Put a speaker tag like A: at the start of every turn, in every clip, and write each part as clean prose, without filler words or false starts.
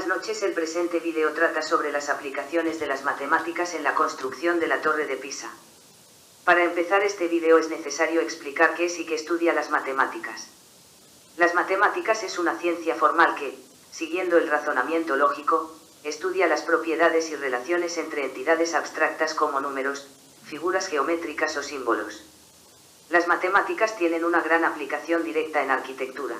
A: Buenas noches. El presente vídeo trata sobre las aplicaciones de las matemáticas en la construcción de la Torre de Pisa. Para empezar este vídeo es necesario explicar qué es y qué estudia las matemáticas. Las matemáticas es una ciencia formal que, siguiendo el razonamiento lógico, estudia las propiedades y relaciones entre entidades abstractas como números, figuras geométricas o símbolos. Las matemáticas tienen una gran aplicación directa en arquitectura.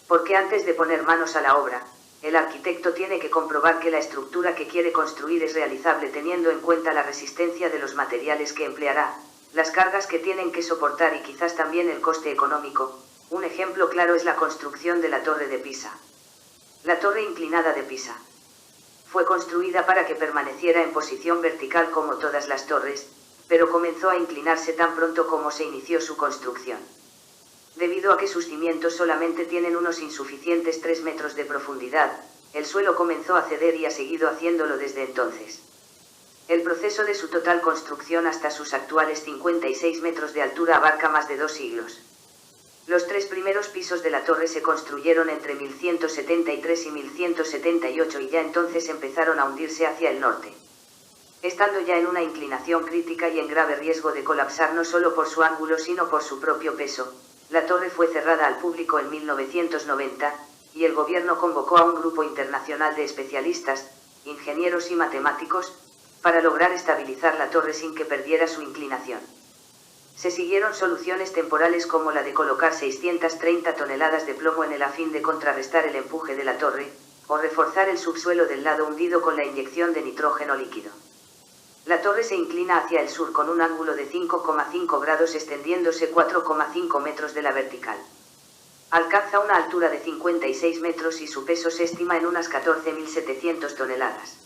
A: Porque antes de poner manos a la obra, el arquitecto tiene que comprobar que la estructura que quiere construir es realizable teniendo en cuenta la resistencia de los materiales que empleará, las cargas que tienen que soportar y quizás también el coste económico. Un ejemplo claro es la construcción de la Torre de Pisa. La Torre Inclinada de Pisa fue construida para que permaneciera en posición vertical como todas las torres, pero comenzó a inclinarse tan pronto como se inició su construcción. Debido a que sus cimientos solamente tienen unos insuficientes 3 metros de profundidad, el suelo comenzó a ceder y ha seguido haciéndolo desde entonces. El proceso de su total construcción hasta sus actuales 56 metros de altura abarca más de 2 siglos. Los 3 primeros pisos de la torre se construyeron entre 1173 y 1178 y ya entonces empezaron a hundirse hacia el norte. Estando ya en una inclinación crítica y en grave riesgo de colapsar no solo por su ángulo sino por su propio peso, la torre fue cerrada al público en 1990, y el gobierno convocó a un grupo internacional de especialistas, ingenieros y matemáticos, para lograr estabilizar la torre sin que perdiera su inclinación. Se siguieron soluciones temporales como la de colocar 630 toneladas de plomo en él a fin de contrarrestar el empuje de la torre, o reforzar el subsuelo del lado hundido con la inyección de nitrógeno líquido. La torre se inclina hacia el sur con un ángulo de 5,5 grados extendiéndose 4,5 metros de la vertical. Alcanza una altura de 56 metros y su peso se estima en unas 14.700 toneladas.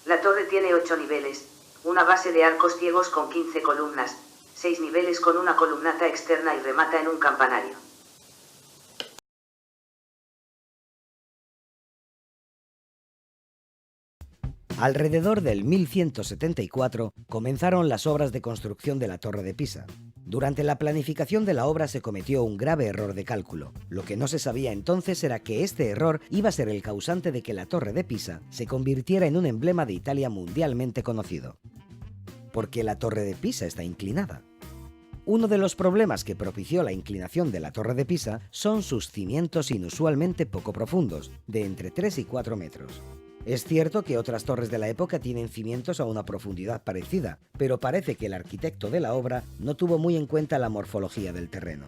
A: La torre tiene 8 niveles, una base de arcos ciegos con 15 columnas, 6 niveles con una columnata externa y remata en un campanario.
B: Alrededor del 1174 comenzaron las obras de construcción de la Torre de Pisa. Durante la planificación de la obra se cometió un grave error de cálculo. Lo que no se sabía entonces era que este error iba a ser el causante de que la Torre de Pisa se convirtiera en un emblema de Italia mundialmente conocido. Porque la Torre de Pisa está inclinada. Uno de los problemas que propició la inclinación de la Torre de Pisa son sus cimientos inusualmente poco profundos, de entre 3 y 4 metros. Es cierto que otras torres de la época tienen cimientos a una profundidad parecida, pero parece que el arquitecto de la obra no tuvo muy en cuenta la morfología del terreno.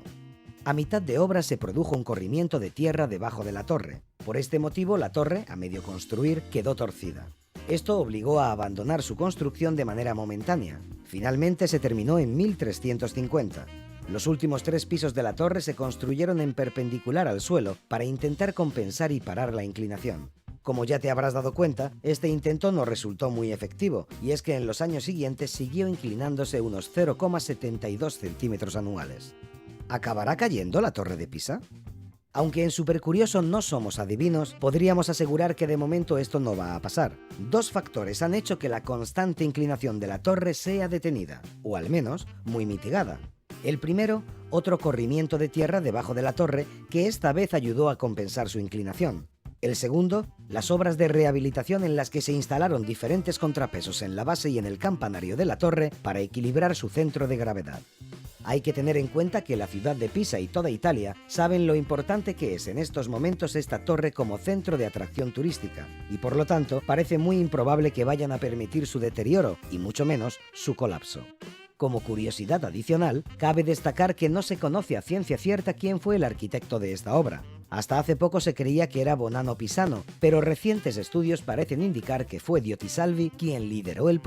B: A mitad de obra se produjo un corrimiento de tierra debajo de la torre. Por este motivo, la torre, a medio construir, quedó torcida. Esto obligó a abandonar su construcción de manera momentánea. Finalmente se terminó en 1350. Los últimos 3 pisos de la torre se construyeron en perpendicular al suelo para intentar compensar y parar la inclinación. Como ya te habrás dado cuenta, este intento no resultó muy efectivo, y es que en los años siguientes siguió inclinándose unos 0,72 centímetros anuales. ¿Acabará cayendo la Torre de Pisa? Aunque en Supercurioso no somos adivinos, podríamos asegurar que de momento esto no va a pasar. 2 factores han hecho que la constante inclinación de la torre sea detenida, o al menos muy mitigada. El primero, otro corrimiento de tierra debajo de la torre, que esta vez ayudó a compensar su inclinación. El segundo, las obras de rehabilitación en las que se instalaron diferentes contrapesos en la base y en el campanario de la torre para equilibrar su centro de gravedad. Hay que tener en cuenta que la ciudad de Pisa y toda Italia saben lo importante que es en estos momentos esta torre como centro de atracción turística, y por lo tanto parece muy improbable que vayan a permitir su deterioro, y mucho menos su colapso. Como curiosidad adicional, cabe destacar que no se conoce a ciencia cierta quién fue el arquitecto de esta obra. Hasta hace poco se creía que era Bonanno Pisano, pero recientes estudios parecen indicar que fue Diotisalvi quien lideró el proyecto.